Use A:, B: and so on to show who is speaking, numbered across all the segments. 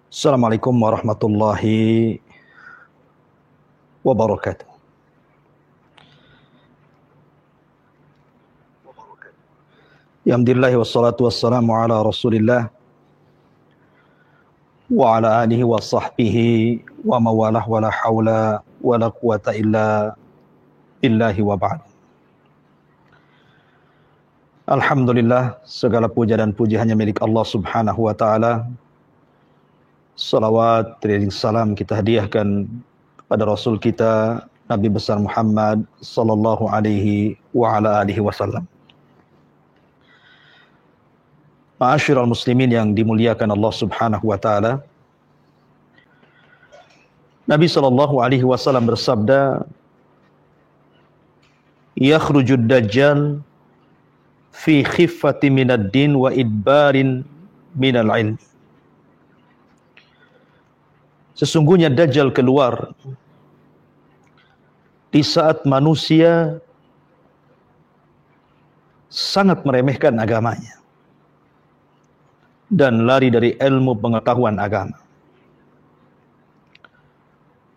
A: Assalamualaikum warahmatullahi wabarakatuh. Alhamdulillah wassalatu wassalamu ala Rasulillah wa ala alihi wa sahbihi wa mawalah wa la hawla wa la quwata illa billahi wa ba'd. Alhamdulillah, segala puja dan puji hanya milik Allah Subhanahu wa taala. Salawat dan salam kita hadiahkan pada Rasul kita Nabi besar Muhammad sallallahu alaihi wa ala alihi wasallam. Ma'asyiral muslimin yang dimuliakan Allah Subhanahu wa taala. Nabi sallallahu alaihi wasallam bersabda, "Yakhrujud dajjal fi khiffati minad din wa idbarin minal ilm." Sesungguhnya Dajjal keluar di saat manusia sangat meremehkan agamanya dan lari dari ilmu pengetahuan agama.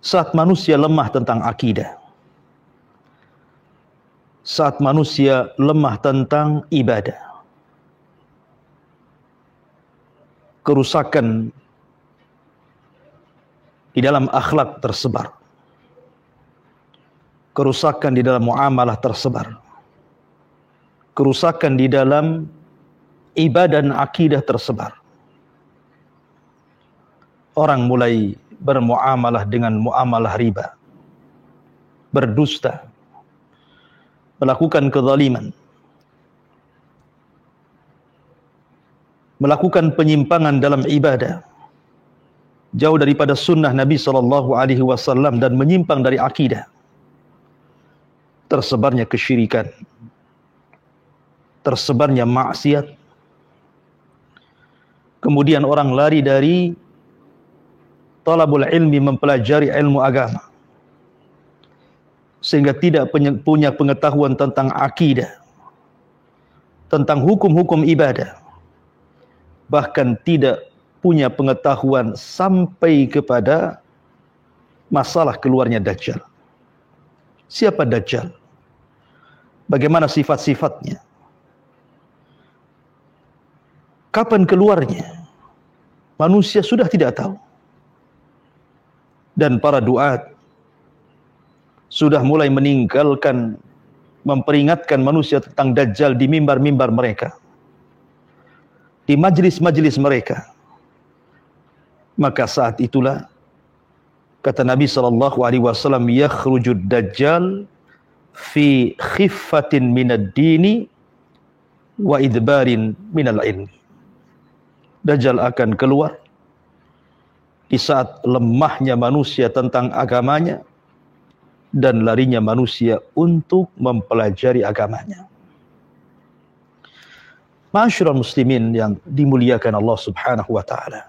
A: Saat manusia lemah tentang akidah, saat manusia lemah tentang ibadah, kerusakan di dalam akhlak tersebar, kerusakan di dalam muamalah tersebar, kerusakan di dalam ibadah dan akidah tersebar. Orang mulai bermuamalah dengan muamalah riba, berdusta, melakukan kezaliman, melakukan penyimpangan dalam ibadah, jauh daripada sunnah Nabi SAW dan menyimpang dari akidah. Tersebarnya kesyirikan, tersebarnya maksiat. Kemudian orang lari dari talabul ilmi, mempelajari ilmu agama, sehingga tidak punya pengetahuan tentang akidah, tentang hukum-hukum ibadah, bahkan tidak punya pengetahuan sampai kepada masalah keluarnya Dajjal. Siapa Dajjal? Bagaimana sifat-sifatnya? Kapan keluarnya? Manusia sudah tidak tahu. Dan para duat sudah mulai meninggalkan, memperingatkan manusia tentang Dajjal di mimbar-mimbar mereka, di majlis-majlis mereka. Maka saat itulah kata Nabi SAW, yakhrujud dajjal fi khiffatin minad dini wa idbarin minal ilmi. Dajjal akan keluar di saat lemahnya manusia tentang agamanya dan larinya manusia untuk mempelajari agamanya. Ma'asyiral muslimin yang dimuliakan Allah Subhanahu wa taala.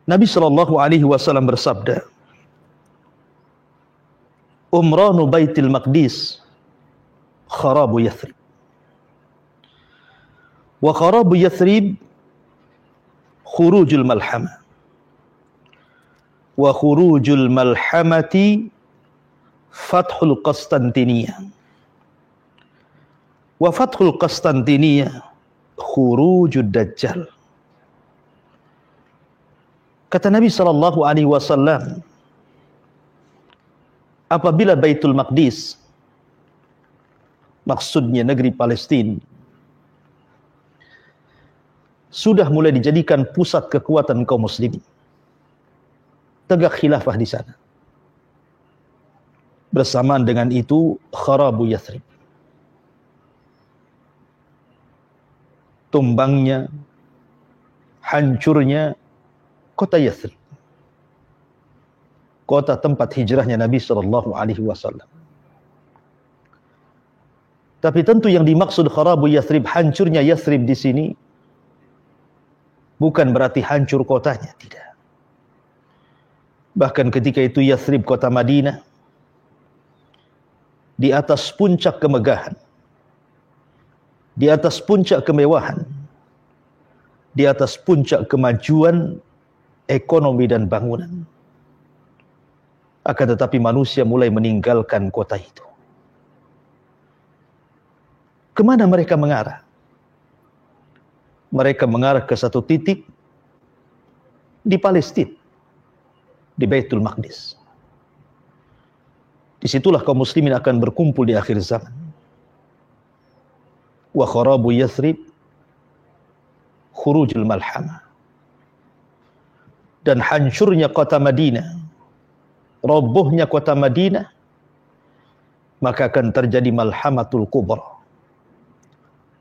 A: Nabi SAW bersabda, "Umranu Baitil Maqdis kharabu Yathrib. Wa kharabu Yathrib khurujul malhamah. Wa khurujul malhamati fathul Qastantiniyah. Wa fathul Qastantiniyah khurujud Dajjal." Kata Nabi SAW, apabila Baitul Maqdis, maksudnya negeri Palestina, sudah mulai dijadikan pusat kekuatan kaum muslimin, tegak khilafah di sana. Bersamaan dengan itu, kharabu Yathrib, tumbangnya, hancurnya kota Yathrib, kota tempat hijrahnya Nabi SAW. Tapi tentu yang dimaksud kharabu Yathrib, hancurnya Yathrib di sini, bukan berarti hancur kotanya, tidak. Bahkan ketika itu Yathrib, kota Madinah, di atas puncak kemegahan, di atas puncak kemewahan, di atas puncak kemajuan ekonomi dan bangunan. Akan tetapi manusia mulai meninggalkan kota itu. Kemana mereka mengarah? Mereka mengarah ke satu titik di Palestina, di Baitul Maqdis. Disitulah kaum muslimin akan berkumpul di akhir zaman. Wa kharabu Yathrib khurujul malhamah. Dan hancurnya kota Madinah, robohnya kota Madinah, maka akan terjadi malhamatul kubra,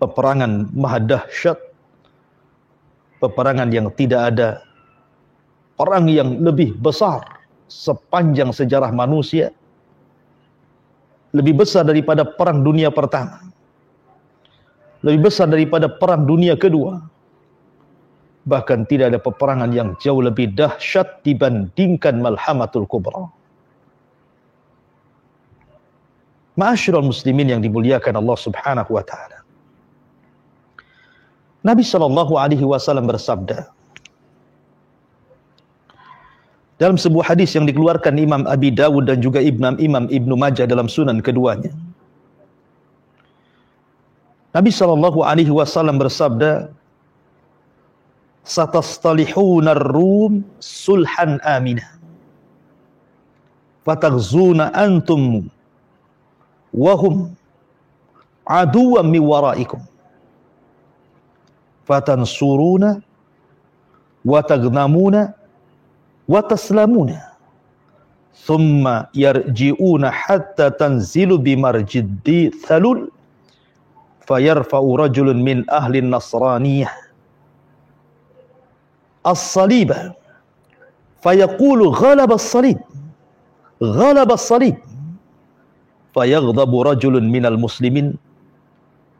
A: peperangan maha dahsyat, peperangan yang tidak ada perang yang lebih besar sepanjang sejarah manusia, lebih besar daripada perang dunia pertama, lebih besar daripada perang dunia kedua. Bahkan tidak ada peperangan yang jauh lebih dahsyat dibandingkan malhamatul kubra. Ma'asyiral muslimin yang dimuliakan Allah Subhanahu wa taala. Nabi SAW bersabda dalam sebuah hadis yang dikeluarkan Imam Abi Dawud dan juga Imam Ibnu Majah dalam sunan keduanya. Nabi SAW bersabda, satastalihuna ar-rum sulhan aminah fataghzuna antum wahum aduwwan min waraikum fatansuruna wa taghnamuna wa taslamuna thumma yarji'una hatta tanzilu bimarjiddi thalul fayarfa'u rajulun min ahli nasraniyah as-saliba fayaqulu ghalaba as-salib fayaghdabu rajulun minal muslimin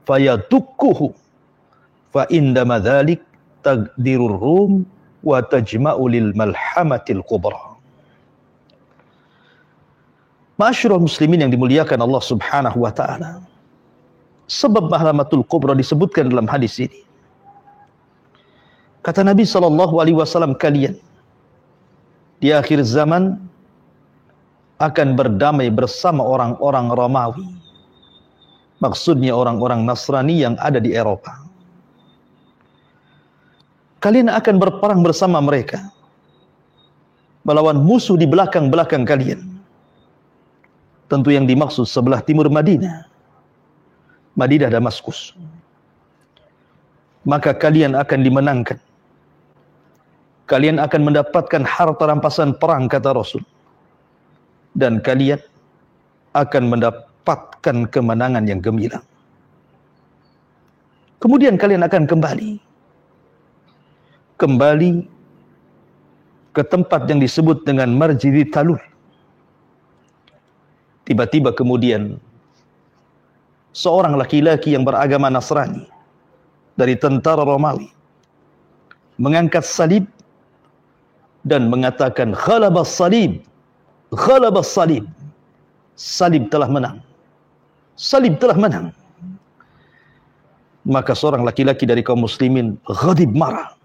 A: fayadukkuhu fa indama dhalik taqdirur rum wa tajma'u lil malhamatil kubra. Ma'asyiral muslimin yang dimuliakan Allah Subhanahu wa taala, sebab malhamatul kubra disebutkan dalam hadis ini. Kata Nabi SAW, kalian di akhir zaman akan berdamai bersama orang-orang Romawi. Maksudnya orang-orang Nasrani yang ada di Eropa. Kalian akan berperang bersama mereka, melawan musuh di belakang-belakang kalian. Tentu yang dimaksud sebelah timur Madinah, Damaskus. Maka kalian akan dimenangkan. Kalian akan mendapatkan harta rampasan perang, kata Rasul. Dan kalian akan mendapatkan kemenangan yang gemilang. Kemudian kalian akan kembali ke tempat yang disebut dengan Marjidi Talul. Tiba-tiba kemudian seorang laki-laki yang beragama Nasrani dari tentara Romawi mengangkat salib dan mengatakan ghalabas salib, salib telah menang, salib telah menang. Maka seorang laki-laki dari kaum muslimin ghadib, marah.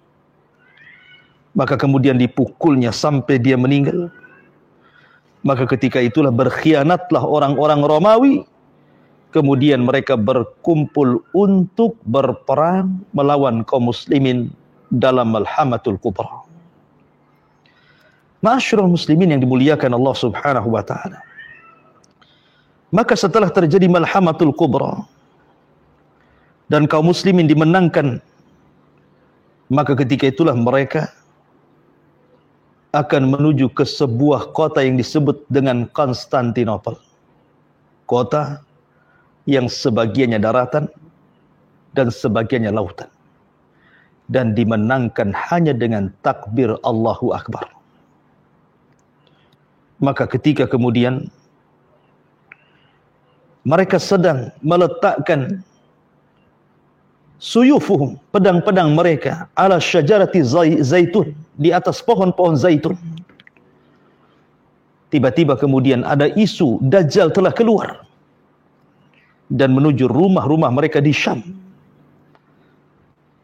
A: Maka kemudian dipukulnya sampai dia meninggal. Maka ketika itulah berkhianatlah orang-orang Romawi. Kemudian mereka berkumpul untuk berperang melawan kaum muslimin dalam malhamatul kubra. Ma'asyiral muslimin yang dimuliakan Allah Subhanahu wa taala. Maka setelah terjadi malhamatul kubra dan kaum muslimin dimenangkan, maka ketika itulah mereka akan menuju ke sebuah kota yang disebut dengan Konstantinopel. Kota yang sebagiannya daratan dan sebagiannya lautan. Dan dimenangkan hanya dengan takbir Allahu Akbar. Maka ketika kemudian mereka sedang meletakkan suyufuhum, pedang-pedang mereka, ala syajarati zaitun, di atas pohon-pohon zaitun. Tiba-tiba kemudian ada isu Dajjal telah keluar dan menuju rumah-rumah mereka di Syam.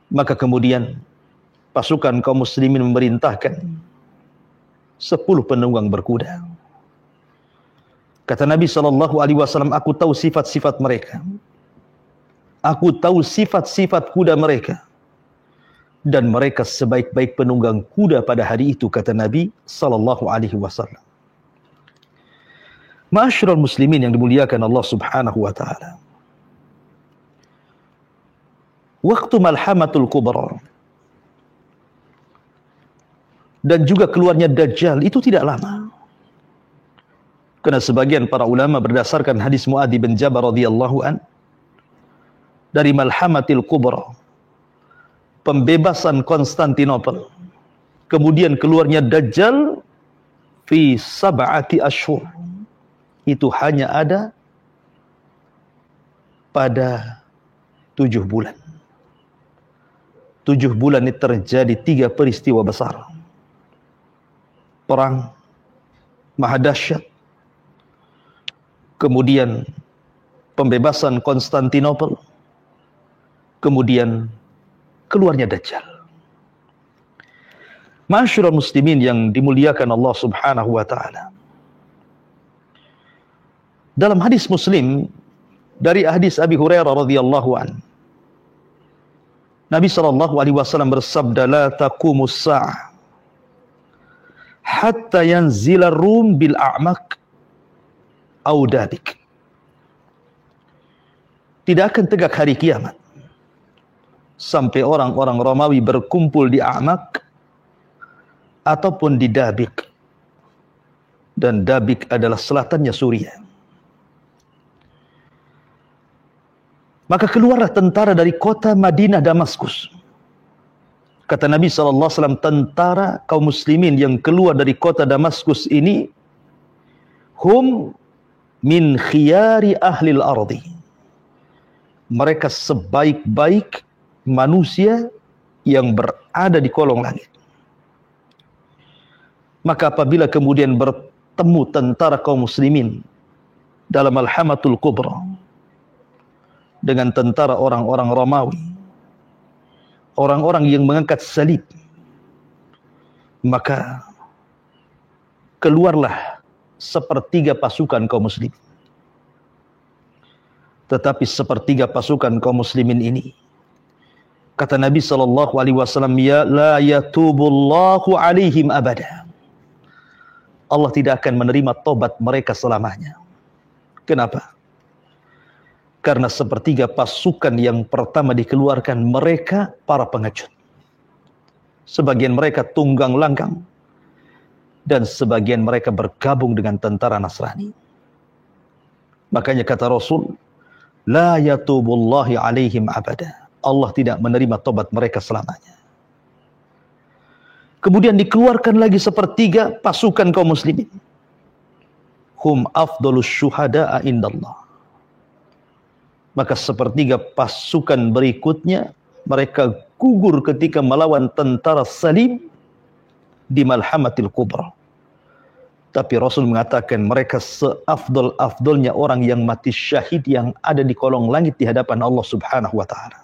A: Maka kemudian pasukan kaum muslimin memerintahkan 10 penunggang berkuda. Kata Nabi SAW, aku tahu sifat-sifat mereka. Aku tahu sifat-sifat kuda mereka. Dan mereka sebaik-baik penunggang kuda pada hari itu, kata Nabi SAW. Ma'asyiral muslimin yang dimuliakan Allah Subhanahu wa taala. Waktu Malhamatul Kubra dan juga keluarnya Dajjal itu tidak lama. Karena sebagian para ulama berdasarkan hadis Mu'adz bin Jabal radhiyallahu an dari Malhamatil Kubra, pembebasan Konstantinopel, kemudian keluarnya Dajjal fi 7 asyhur, itu hanya ada pada 7 bulan. 7 bulan ini terjadi 3 peristiwa besar. Perang maha dahsyat, kemudian pembebasan Konstantinopel, kemudian keluarnya Dajjal. Ma'asyiral muslimin yang dimuliakan Allah Subhanahu wa taala. Dalam hadis Muslim dari hadis Abi Hurairah radhiyallahu an, Nabi SAW bersabda, la taqumus sa'ah hatta yanzila rum bil a'maq au dabik. Tidak akan tegak hari kiamat sampai orang-orang Romawi berkumpul di A'maq ataupun di Dabik. Dan Dabik adalah selatannya Suriah. Maka keluarlah tentara dari kota Madinah Damaskus. Kata Nabi SAW, tentara kaum muslimin yang keluar dari kota Damaskus ini, hum min khiyari ahlil ardi. Mereka sebaik-baik manusia yang berada di kolong langit. Maka apabila kemudian bertemu tentara kaum muslimin dalam Malhamatul Kubra dengan tentara orang-orang Romawi, orang-orang yang mengangkat salib, maka keluarlah 1/3 pasukan kaum muslimin. Tetapi 1/3 pasukan kaum muslimin ini, kata Nabi SAW, ya la yatubullahu alaihim abada. Allah tidak akan menerima tobat mereka selamanya. Kenapa? Karena 1/3 pasukan yang pertama dikeluarkan mereka para pengecut. Sebagian mereka tunggang langgang dan sebagian mereka bergabung dengan tentara Nasrani. Makanya kata Rasul, la yatubullahi alaihim abada. Allah tidak menerima tobat mereka selamanya. Kemudian dikeluarkan lagi 1/3 pasukan kaum muslimin. Hum afdalus syuhada'a indallah. Maka 1/3 pasukan berikutnya mereka gugur ketika melawan tentara salib di Malhamatil Kubra. Tapi Rasul mengatakan mereka seafdol-afdolnya orang yang mati syahid yang ada di kolong langit di hadapan Allah Subhanahu wa taala.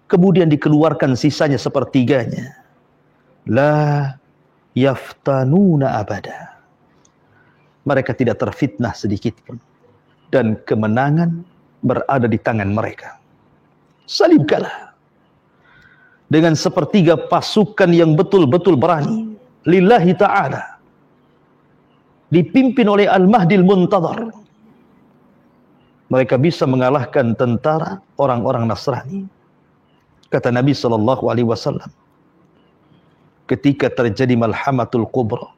A: Kemudian dikeluarkan sisanya 1/3-nya. La yaftanuna abada. Mereka tidak terfitnah sedikit pun. Dan kemenangan berada di tangan mereka. Salib kalah. Dengan 1/3 pasukan yang betul-betul berani. Lillahi ta'ala. Dipimpin oleh Al-Mahdil Muntadhar. Mereka bisa mengalahkan tentara orang-orang Nasrani. Kata Nabi SAW, ketika terjadi Malhamatul Kubra,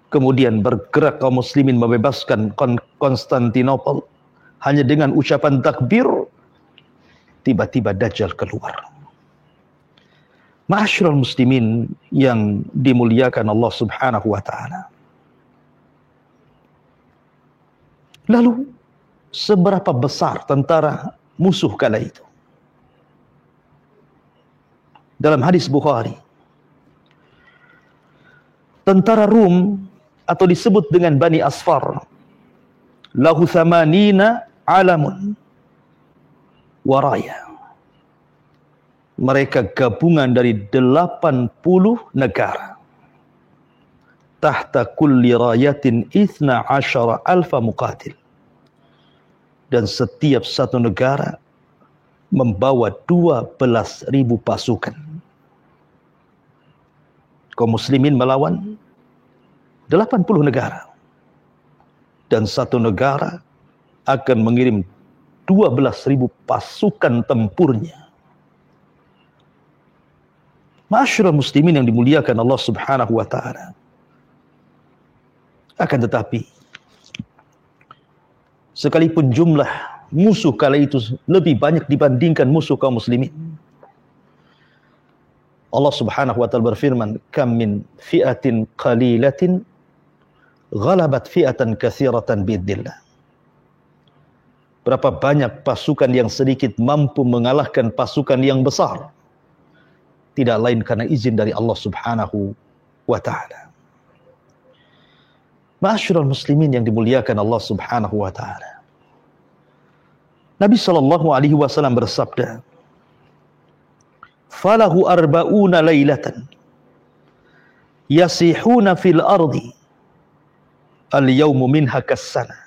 A: kemudian bergerak kaum muslimin membebaskan Konstantinopel hanya dengan ucapan takbir, tiba-tiba Dajjal keluar. Ma'asyiral muslimin yang dimuliakan Allah Subhanahu wa taala. Lalu seberapa besar tentara musuh kala itu? Dalam hadis Bukhari, tentara Rum atau disebut dengan Bani Asfar, lahu 80 alamun waraya. Mereka gabungan dari 80 negara. Tahta kulli rayatin 12 alfa muqatil. Dan setiap satu negara membawa 12.000 pasukan. Kaum muslimin melawan 80 negara. Dan satu negara akan mengirim 12.000 pasukan tempurnya. Ma'asyiral muslimin yang dimuliakan Allah Subhanahu wa taala. Akan tetapi sekalipun jumlah musuh kala itu lebih banyak dibandingkan musuh kaum muslimin, Allah Subhanahu wa taala berfirman, "Kam min fi'atin qalilatin ghalabat fi'atan katsiratan biidznillah." Berapa banyak pasukan yang sedikit mampu mengalahkan pasukan yang besar, tidak lain karena izin dari Allah Subhanahu wa taala. Ma'asyiral muslimin yang dimuliakan Allah Subhanahu wa taala. Nabi sallallahu alaihi wasallam bersabda, "Falahu arba'una lailatan yasihuna fil ardi al-yawmu minha kas-sana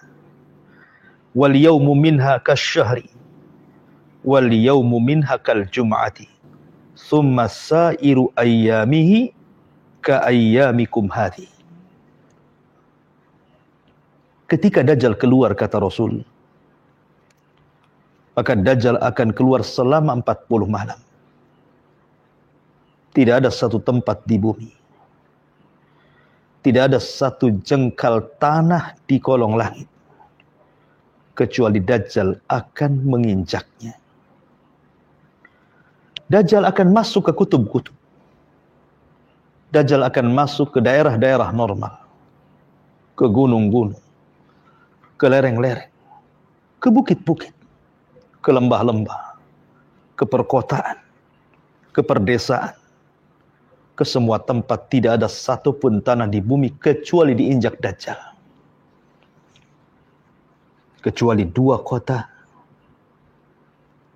A: wal yawmu minha kasyahri wal yawmu minha kal jum'ati thumma sa'iru ayyamihi ka ayyamikum hadhi." Ketika Dajjal keluar, kata Rasul, maka Dajjal akan keluar selama 40 malam. Tidak ada satu tempat di bumi, tidak ada satu jengkal tanah di kolong langit kecuali Dajjal akan menginjaknya. Dajjal akan masuk ke kutub-kutub. Dajjal akan masuk ke daerah-daerah normal, ke gunung-gunung, ke lereng-lereng, ke bukit-bukit, ke lembah-lembah, ke perkotaan, ke perdesaan, ke semua tempat. Tidak ada satupun tanah di bumi kecuali diinjak Dajjal. Kecuali 2 kota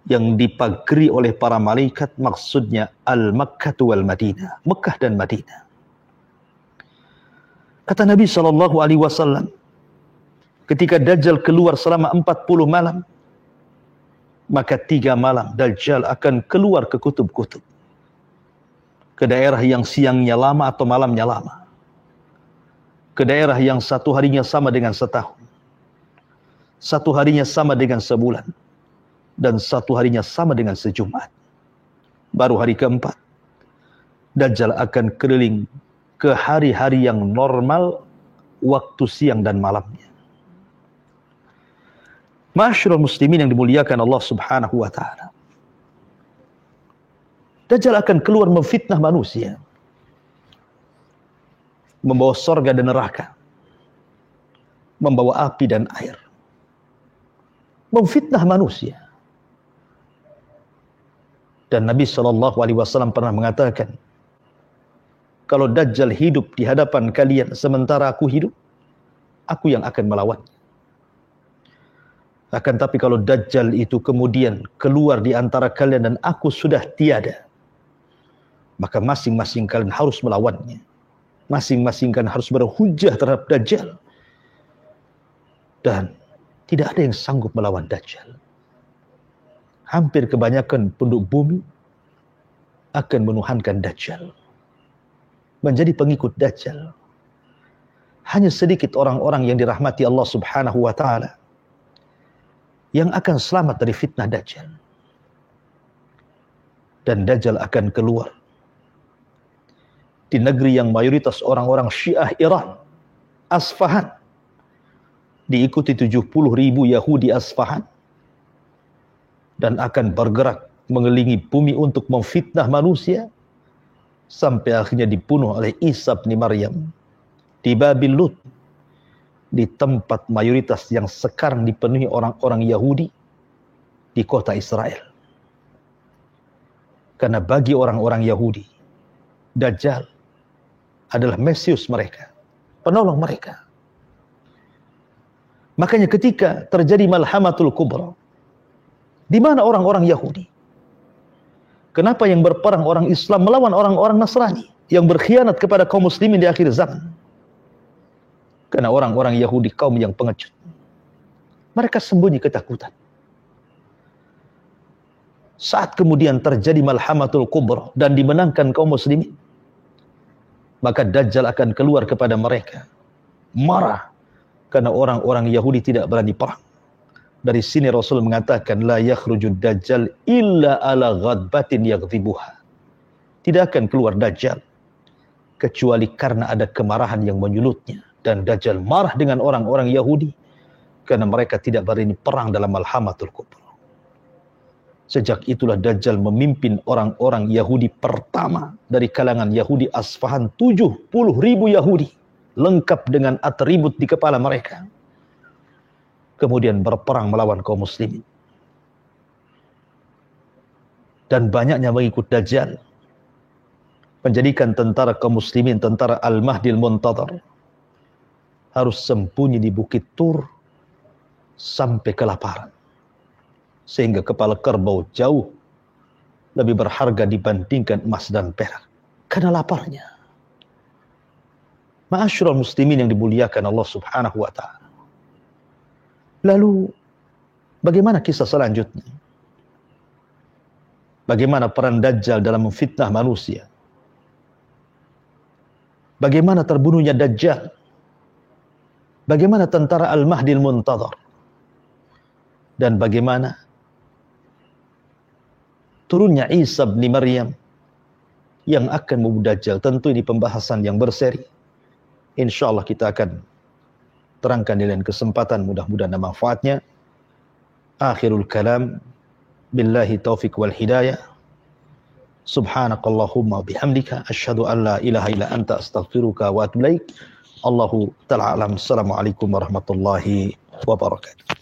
A: yang dipagari oleh para malaikat, maksudnya Al-Makkah wal Madinah, Mekah dan Madinah. Kata Nabi SAW, ketika Dajjal keluar selama 40 malam, maka 3 malam Dajjal akan keluar ke kutub-kutub, ke daerah yang siangnya lama atau malamnya lama, ke daerah yang satu harinya sama dengan setahun, satu harinya sama dengan sebulan, dan satu harinya sama dengan sejumat. Baru hari keempat, Dajjal akan keliling ke hari-hari yang normal, waktu siang dan malamnya. Ma'asyiral muslimin yang dimuliakan Allah Subhanahu wa taala. Dajjal akan keluar memfitnah manusia, membawa surga dan neraka, membawa api dan air, memfitnah manusia. Dan Nabi SAW pernah mengatakan, kalau Dajjal hidup di hadapan kalian sementara aku hidup, aku yang akan melawannya. Akan tapi kalau Dajjal itu kemudian keluar di antara kalian dan aku sudah tiada, maka masing-masing kalian harus melawannya. Masing-masing kalian harus berhujjah terhadap Dajjal. Dan tidak ada yang sanggup melawan Dajjal. Hampir kebanyakan penduduk bumi akan menuhankan Dajjal, menjadi pengikut Dajjal. Hanya sedikit orang-orang yang dirahmati Allah Subhanahu wa taala yang akan selamat dari fitnah Dajjal. Dan Dajjal akan keluar di negeri yang mayoritas orang-orang Syiah Iran, Asfahan, diikuti 70.000 Yahudi Asfahan, dan akan bergerak mengelilingi bumi untuk memfitnah manusia sampai akhirnya dibunuh oleh Isa bin Maryam di Babil Lut, di tempat mayoritas yang sekarang dipenuhi orang-orang Yahudi di kota Israel. Karena bagi orang-orang Yahudi, Dajjal adalah Mesius mereka, penolong mereka. Makanya ketika terjadi Malhamatul Kubra, di mana orang-orang Yahudi Kenapa yang berperang orang Islam melawan orang-orang Nasrani yang berkhianat kepada kaum muslimin di akhir zaman? Karena orang-orang Yahudi kaum yang pengecut. Mereka sembunyi ketakutan. Saat kemudian terjadi malhamatul kubra dan dimenangkan kaum muslimin, maka Dajjal akan keluar kepada mereka. Marah karena orang-orang Yahudi tidak berani perang. Dari sini Rasul mengatakan la yakhrujud Dajjal illa ala ghadbatin yaghdibuha. Tidak akan keluar Dajjal kecuali karena ada kemarahan yang menyulutnya. Dan Dajjal marah dengan orang-orang Yahudi karena mereka tidak berani perang dalam malhamatul kubra. Sejak itulah Dajjal memimpin orang-orang Yahudi pertama dari kalangan Yahudi Asfahan, 70.000 Yahudi lengkap dengan atribut di kepala mereka. Kemudian berperang melawan kaum muslimin. Dan banyaknya mengikut Dajjal. Menjadikan tentara kaum muslimin, tentara Al-Mahdil Muntadhar, harus sembunyi di Bukit Tur sampai kelaparan. Sehingga kepala kerbau jauh lebih berharga dibandingkan emas dan perak. Karena laparnya. Ma'asyiral muslimin yang dimuliakan Allah subhanahu wa ta'ala. Lalu, bagaimana kisah selanjutnya? Bagaimana peran Dajjal dalam memfitnah manusia? Bagaimana terbunuhnya Dajjal? Bagaimana tentara Al-Mahdil Muntadhar? Dan bagaimana turunnya Isa bin Maryam yang akan membunuh Dajjal? Tentu ini pembahasan yang berseri. InsyaAllah kita akan terangkan di lain kesempatan, mudah-mudahan ada manfaatnya. Akhirul kalam, billahi taufiq wal hidayah. Subhanakallahumma bihamdika asyhadu an la ilaha illa anta astaghfiruka wa atubu ilaik. Allahu ta'ala alam. Assalamualaikum warahmatullahi wabarakatuh.